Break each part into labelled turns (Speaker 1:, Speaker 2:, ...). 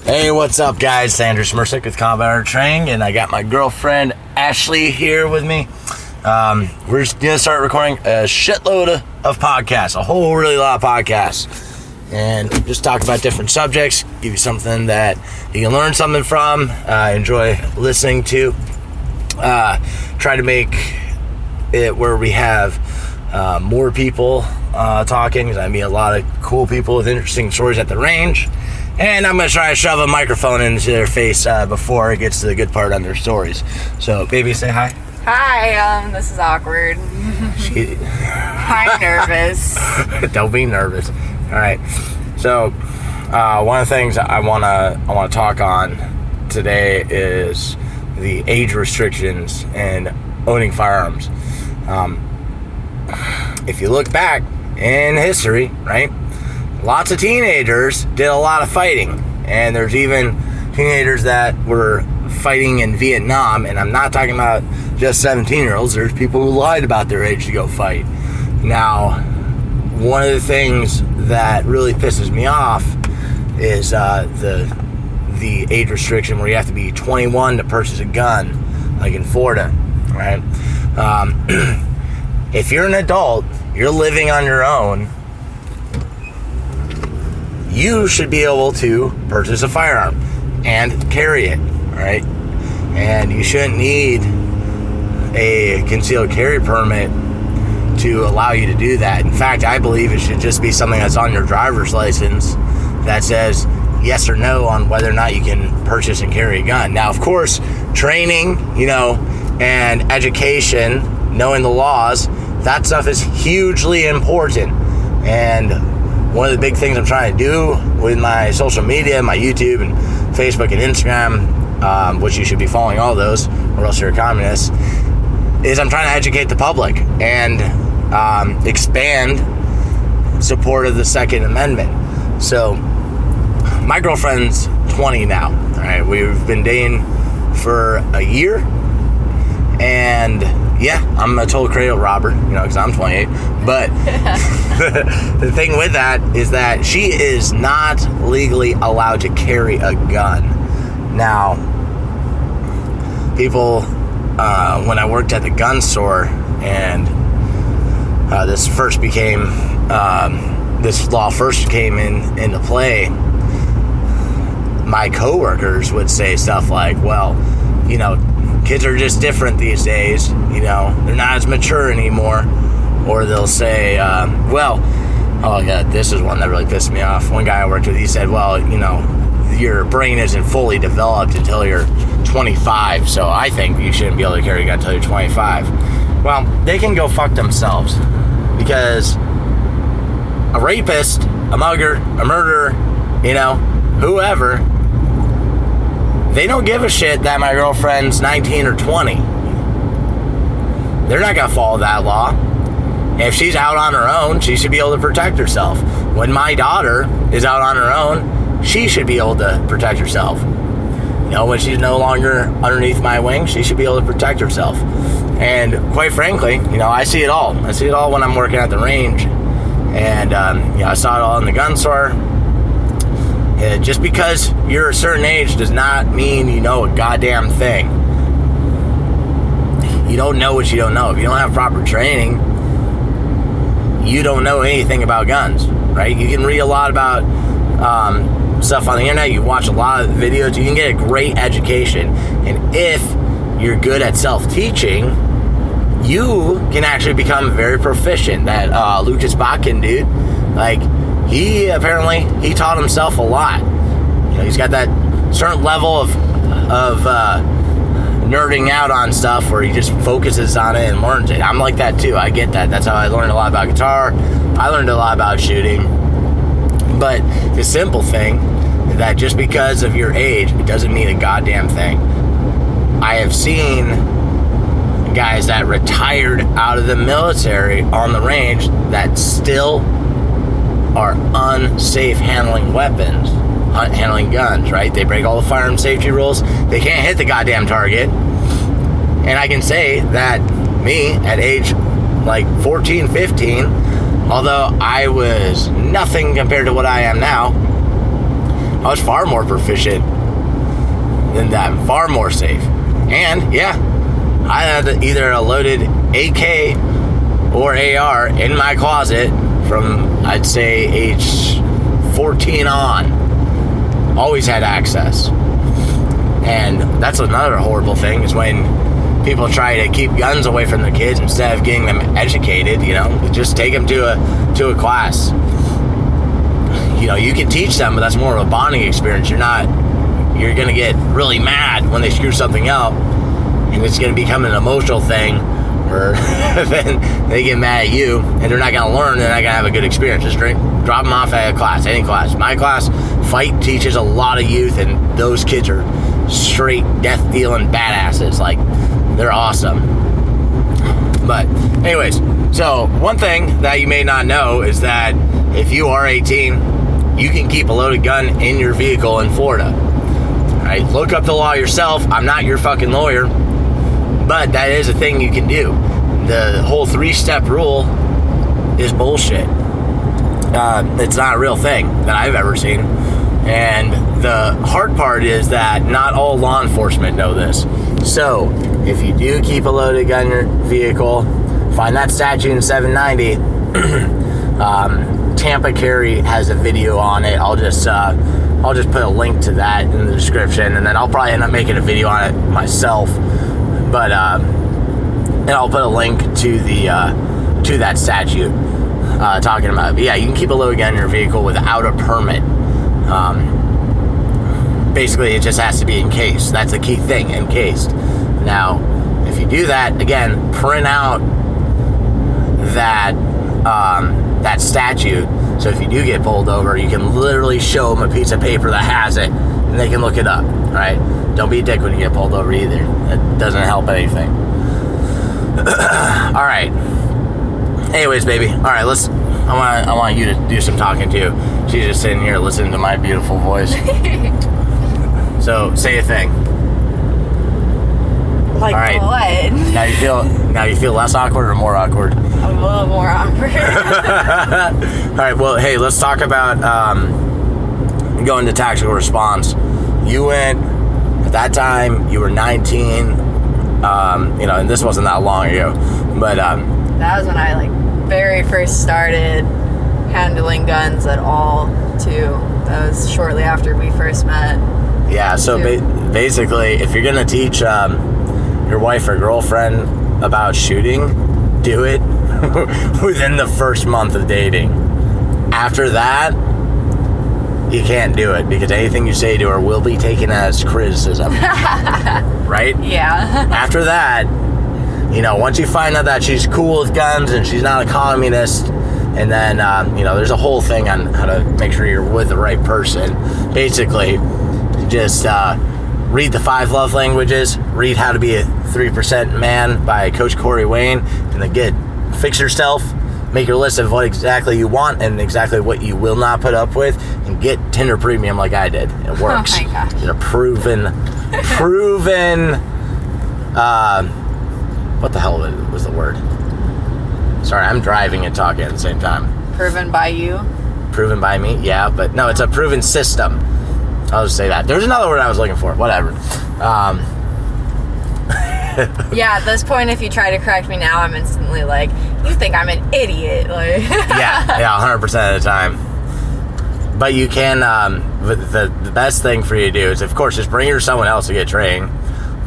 Speaker 1: Hey, what's up, guys? Andrew Mil-Spec with Combat Art Training, and I got my girlfriend Ashley here with me. We're just gonna start recording a shitload of podcasts, a whole really lot of podcasts, and just talk about different subjects, give you something that you can learn something from, enjoy listening to. Try to make it where we have more people talking, because I meet a lot of cool people with interesting stories at the range. And I'm going to try to shove a microphone into their face before it gets to the good part on their stories. So, baby, say hi.
Speaker 2: Hi, this is awkward. I'm nervous.
Speaker 1: Don't be nervous. All right. So, one of the things I want to talk on today is the age restrictions and owning firearms. If you look back in history, right? Lots of teenagers did a lot of fighting, and there's even teenagers that were fighting in Vietnam, and I'm not talking about just 17-year-olds. There's people who lied about their age to go fight. Now, one of the things that really pisses me off is the age restriction where you have to be 21 to purchase a gun, like in Florida, right? If you're an adult, you're living on your own, you should be able to purchase a firearm and carry it, right? And you shouldn't need a concealed carry permit to allow you to do that. In fact, I believe it should just be something that's on your driver's license that says yes or no on whether or not you can purchase and carry a gun. Now, of course, training, and education, knowing the laws, that stuff is hugely important. And one of the big things I'm trying to do with my social media, my YouTube and Facebook and Instagram, which you should be following all those, or else you're a communist, is I'm trying to educate the public and expand support of the Second Amendment. So, my girlfriend's 20 now. All right, we've been dating for a year, and yeah, I'm a total cradle robber, because I'm 28. But the thing with that is that she is not legally allowed to carry a gun. Now, people, when I worked at the gun store, and this law first came into play, my coworkers would say stuff like, well, kids are just different these days, they're not as mature anymore. Or they'll say, oh God, this is one that really pissed me off. One guy I worked with, he said, well, your brain isn't fully developed until you're 25, so I think you shouldn't be able to carry a gun until you're 25. Well, they can go fuck themselves, because a rapist, a mugger, a murderer, whoever, they don't give a shit that my girlfriend's 19 or 20. They're not going to follow that law. If she's out on her own, she should be able to protect herself. When my daughter is out on her own, she should be able to protect herself. When she's no longer underneath my wing, she should be able to protect herself. And quite frankly, I see it all. I see it all when I'm working at the range. And, I saw it all in the gun store. Just because you're a certain age does not mean you know a goddamn thing. You don't know what you don't know. If you don't have proper training, you don't know anything about guns, right? You can read a lot about stuff on the internet. You watch a lot of videos. You can get a great education. And if you're good at self-teaching, you can actually become very proficient. That Lucas Botkin dude, he taught himself a lot. He's got that certain level of nerding out on stuff where he just focuses on it and learns it. I'm like that too. I get that. That's how I learned a lot about guitar. I learned a lot about shooting. But the simple thing is that just because of your age, it doesn't mean a goddamn thing. I have seen guys that retired out of the military on the range that still are unsafe handling weapons, handling guns, right? They break all the firearm safety rules. They can't hit the goddamn target. And I can say that me, at age 14, 15, although I was nothing compared to what I am now, I was far more proficient than them, far more safe. And yeah, I had either a loaded AK or AR in my closet from, I'd say, age 14 on. Always had access. And that's another horrible thing, is when people try to keep guns away from their kids instead of getting them educated. Just take them to a class. You can teach them, but that's more of a bonding experience. You're going to get really mad when they screw something up, and it's going to become an emotional thing where then they get mad at you, and they're not going to learn, they're not going to have a good experience. Just drop them off at a class, any class. My class, Fight, teaches a lot of youth, and those kids are straight death-dealing badasses. Like, they're awesome. But anyways, so one thing that you may not know is that if you are 18, you can keep a loaded gun in your vehicle in Florida. All right, look up the law yourself. I'm not your fucking lawyer, but that is a thing you can do. The whole 3-step rule is bullshit. It's not a real thing that I've ever seen. And the hard part is that not all law enforcement know this. So if you do keep a loaded gun in your vehicle, find that statute in 790. Tampa Carry has a video on it. I'll just put a link to that in the description, and then I'll probably end up making a video on it myself. But and I'll put a link to that statute talking about it. But yeah, you can keep a loaded gun in your vehicle without a permit. Basically, it just has to be encased. That's the key thing, encased. Now, if you do that, again, print out that statute. So if you do get pulled over, you can literally show them a piece of paper that has it, and they can look it up. All right? Don't be a dick when you get pulled over either. That doesn't help anything. All right. Anyways, baby. All right, I want you to do some talking too. She's just sitting here listening to my beautiful voice. So say a thing.
Speaker 2: Like, all right. What?
Speaker 1: Now you feel less awkward or more awkward?
Speaker 2: A little more awkward.
Speaker 1: All right. Well, hey, let's talk about going to tactical response. You went at that time. You were 19. And this wasn't that long ago, but
Speaker 2: that was when I very first started handling guns at all too. That was shortly after we first met.
Speaker 1: Yeah, so basically, if you're gonna teach your wife or girlfriend about shooting, do it within the first month of dating. After that, you can't do it, because anything you say to her will be taken as criticism. Right?
Speaker 2: Yeah.
Speaker 1: After that, once you find out that she's cool with guns and she's not a communist, and then, there's a whole thing on how to make sure you're with the right person. Basically, just read the 5 love languages, read How to Be a 3% Man by Coach Corey Wayne, and then fix yourself, make your list of what exactly you want and exactly what you will not put up with, and get Tinder Premium like I did. It works.
Speaker 2: Oh my gosh.
Speaker 1: It's a proven, what the hell was the word? Sorry, I'm driving and talking at the same time.
Speaker 2: Proven by you?
Speaker 1: Proven by me, yeah, but no, it's a proven system. I'll just say that. There's another word I was looking for. Whatever.
Speaker 2: Yeah, at this point, if you try to correct me now, I'm instantly like, you think I'm an idiot.
Speaker 1: Yeah, 100% of the time. But you can, the best thing for you to do is, of course, just bring her to someone else to get trained.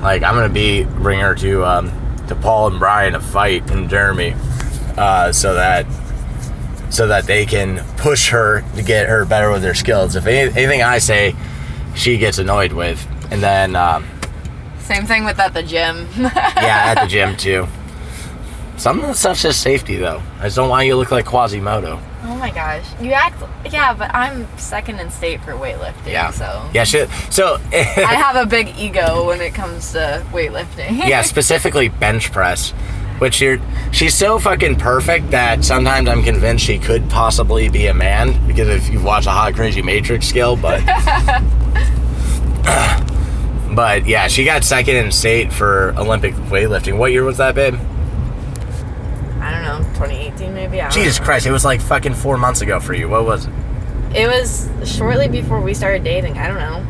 Speaker 1: Like, I'm going to bring her to Paul and Brian to Fight in Jeremy, so that they can push her to get her better with her skills. If anything I say, she gets annoyed with. And then...
Speaker 2: Same thing with at the gym.
Speaker 1: Yeah, at the gym, too. Some of the stuff's just safety, though. I just don't want you to look like Quasimodo.
Speaker 2: Oh, my gosh. You act... Yeah, but I'm second in state for weightlifting,
Speaker 1: yeah.
Speaker 2: So...
Speaker 1: Yeah, shit. So...
Speaker 2: I have a big ego when it comes to weightlifting.
Speaker 1: Yeah, specifically bench press. Which she's so fucking perfect that sometimes I'm convinced she could possibly be a man, because if you watch a Hot Crazy Matrix skill, but but yeah, she got second in state for Olympic weightlifting. What year was that, babe?
Speaker 2: I don't know, 2018 maybe.
Speaker 1: Jesus Christ, it was like fucking 4 months ago for you. What was it?
Speaker 2: It was shortly before we started dating. I don't know.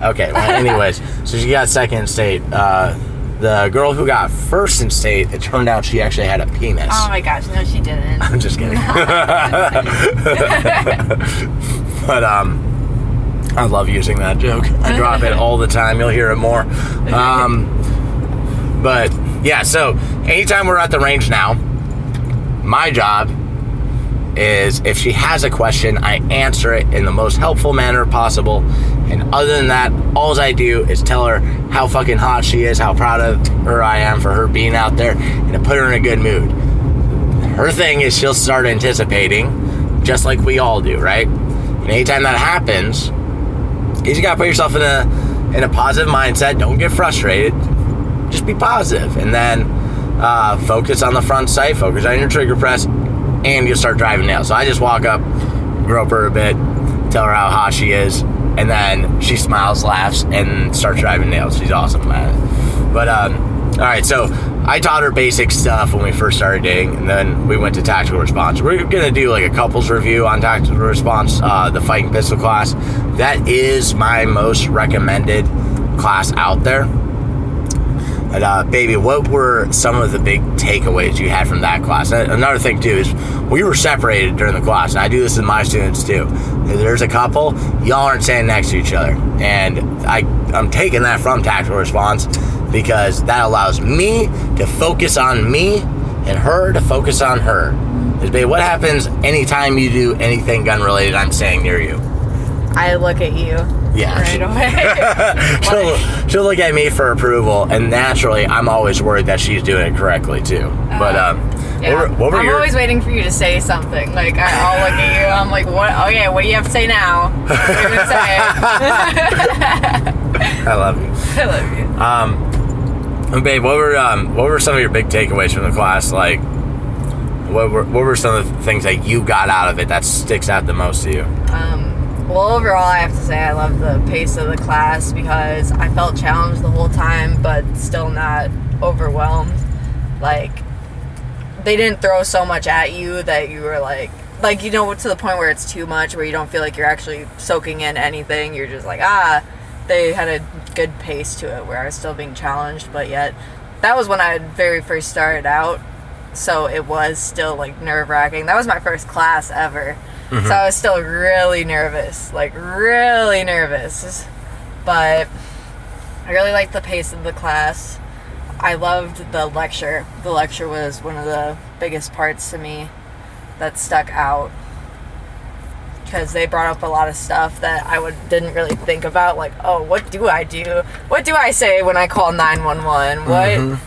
Speaker 1: Okay, well, anyways, so she got second in state. The girl who got first in state, it turned out she actually had a penis.
Speaker 2: Oh my gosh, no, she didn't.
Speaker 1: I'm just kidding. But I love using that joke. I drop it all the time. You'll hear it more. But yeah, so anytime we're at the range now, my job is if she has a question, I answer it in the most helpful manner possible. And other than that, all I do is tell her how fucking hot she is, how proud of her I am for her being out there, and to put her in a good mood. Her thing is she'll start anticipating, just like we all do, right? And anytime that happens, you just gotta put yourself in a positive mindset. Don't get frustrated. Just be positive, and then focus on the front sight, focus on your trigger press, and you'll start driving nails. So I just walk up, grope her a bit, tell her how hot she is, and then she smiles, laughs, and starts driving nails. She's awesome at it. But all right, so I taught her basic stuff when we first started dating, and then we went to tactical response. We're gonna do like a couples review on tactical response, the fighting pistol class. That is my most recommended class out there. But baby, what were some of the big takeaways you had from that class? Another thing too is we were separated during the class, and I do this with my students too. If there's a couple, y'all aren't standing next to each other, and I'm taking that from tactical response because that allows me to focus on me and her to focus on her. Because babe, what happens anytime you do anything gun related? I'm staying near you.
Speaker 2: I look at you.
Speaker 1: Yeah.
Speaker 2: Right away.
Speaker 1: she'll look at me for approval, and naturally, I'm always worried that she's doing it correctly too. But
Speaker 2: yeah.
Speaker 1: what were
Speaker 2: I'm always waiting for you to say something. Like I'll look at you. I'm like, what? Oh yeah, what do you have to say now? What are you gonna say?
Speaker 1: I love you.
Speaker 2: I love you.
Speaker 1: Babe, what were some of your big takeaways from the class? Like, what were some of the things that you got out of it that sticks out the most to you?
Speaker 2: Well, overall, I have to say I love the pace of the class because I felt challenged the whole time, but still not overwhelmed. Like, they didn't throw so much at you that you were like, you know, to the point where it's too much, where you don't feel like you're actually soaking in anything. You're just like, they had a good pace to it where I was still being challenged, but yet that was when I very first started out, so it was still like nerve-wracking. That was my first class ever. Mm-hmm. So I was still really nervous, but I really liked the pace of the class. I loved the lecture. The lecture was one of the biggest parts to me that stuck out because they brought up a lot of stuff that I didn't really think about, like, oh, what do I do? What do I say when I call 911?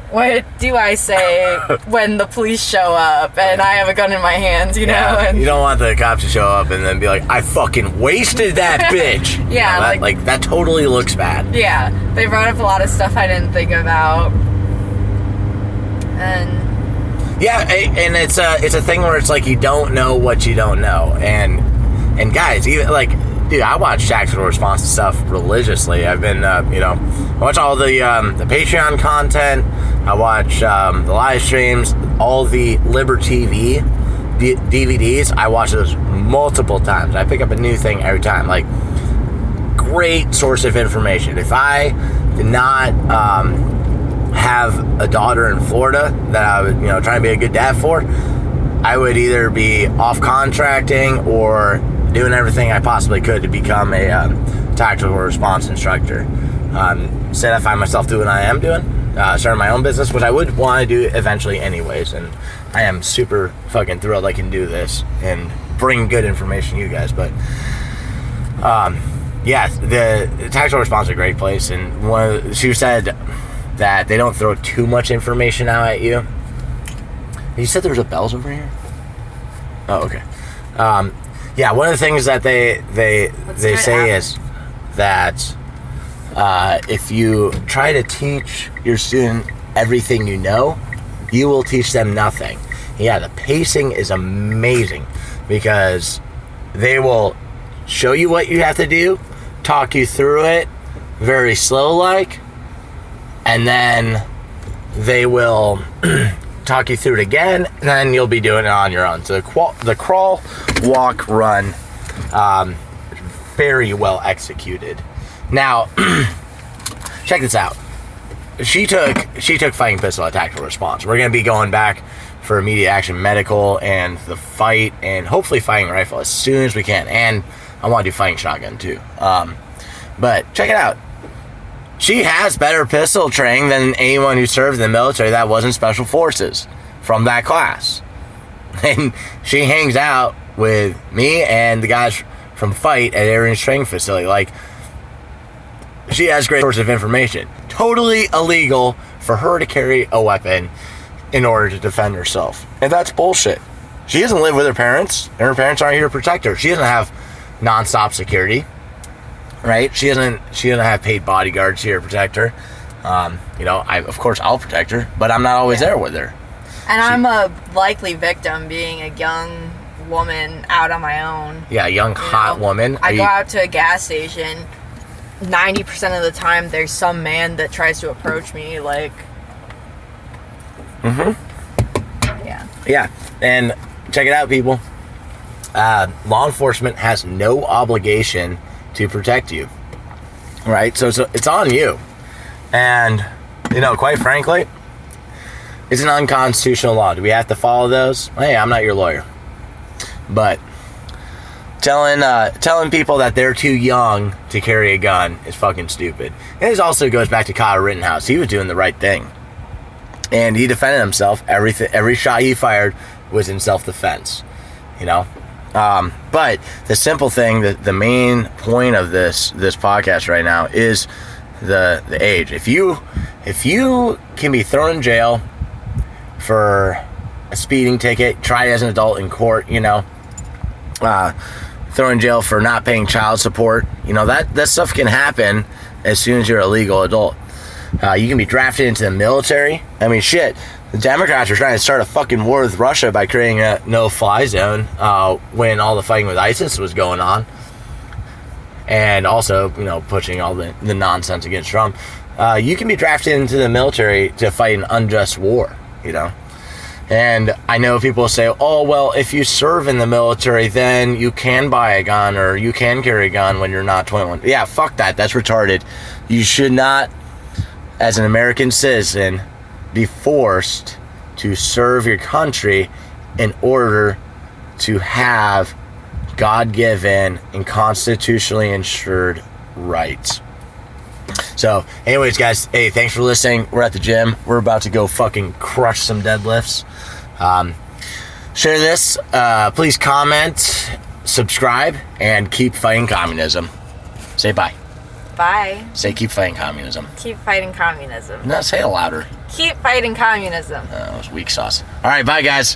Speaker 2: What do I say when the police show up and I have a gun in my hands, you know? And
Speaker 1: you don't want the cops to show up and then be like, I fucking wasted that bitch.
Speaker 2: Yeah.
Speaker 1: You know, that totally looks bad.
Speaker 2: Yeah. They brought up a lot of stuff I didn't think about. And
Speaker 1: yeah, and it's a thing where it's like you don't know what you don't know. And guys, even dude, I watch tactical response stuff religiously. I've been, I watch all the Patreon content. I watch the live streams, all the Liber TV DVDs. I watch those multiple times. I pick up a new thing every time. Like, great source of information. If I did not have a daughter in Florida that I would, trying to be a good dad for, I would either be off contracting or doing everything I possibly could to become a tactical response instructor. Instead, I find myself doing what I am doing, starting my own business, which I would want to do eventually anyways, and I am super fucking thrilled I can do this and bring good information to you guys. But yeah, the tactical response is a great place, and she said that they don't throw too much information out at you. You said there was a bells over here? Oh, okay. Yeah, one of the things that they say is that if you try to teach your student everything you know, you will teach them nothing. Yeah, the pacing is amazing because they will show you what you have to do, talk you through it very slow-like, and then they will talk you through it again, and then you'll be doing it on your own. So the crawl, walk, run Very well executed. Now, check this out. She took fighting pistol at tactical response. We're going to be going back for immediate action medical and the fight and hopefully fighting rifle as soon as we can. And I want to do fighting shotgun too. But check it out. She has better pistol training than anyone who served in the military that wasn't special forces from that class. And she hangs out with me and the guys from fight at Aaron's training facility. Like, she has great source of information. Totally illegal for her to carry a weapon in order to defend herself. And that's bullshit. She doesn't live with her parents, and her parents aren't here to protect her. She doesn't have nonstop security, right? She doesn't have paid bodyguards here to protect her. Of course I'll protect her, but I'm not always there with her.
Speaker 2: And I'm a likely victim, being a young woman out on my own.
Speaker 1: Yeah, a young, hot woman.
Speaker 2: I go out to a gas station. 90% of the time, there's some man that tries to approach me, like... Yeah. Yeah,
Speaker 1: and check it out, people. Law enforcement has no obligation to protect you, right? So it's on you. And, quite frankly, it's an unconstitutional law. Do we have to follow those? Hey, I'm not your lawyer. But telling people that they're too young to carry a gun is fucking stupid. And this also goes back to Kyle Rittenhouse. He was doing the right thing. And he defended himself. Every shot he fired was in self-defense. But the simple thing, the main point of this podcast right now is the age. If you can be thrown in jail for a speeding ticket, tried as an adult in court, thrown in jail for not paying child support, that stuff can happen as soon as you're a legal adult. You can be drafted into the military. I mean, shit, the Democrats are trying to start a fucking war with Russia by creating a no-fly zone when all the fighting with ISIS was going on. And also, pushing all the nonsense against Trump. You can be drafted into the military to fight an unjust war, And I know people say, oh, well, if you serve in the military, then you can buy a gun or you can carry a gun when you're not 21. Yeah, fuck that. That's retarded. You should not, as an American citizen, be forced to serve your country in order to have God-given and constitutionally ensured rights. So, anyways, guys, hey, thanks for listening. We're at the gym. We're about to go fucking crush some deadlifts. Share this. Please comment, subscribe, and keep fighting communism. Say bye.
Speaker 2: Bye.
Speaker 1: Say keep fighting communism.
Speaker 2: Keep fighting communism.
Speaker 1: No, say it louder.
Speaker 2: Keep fighting communism.
Speaker 1: That was weak sauce. All right, bye, guys.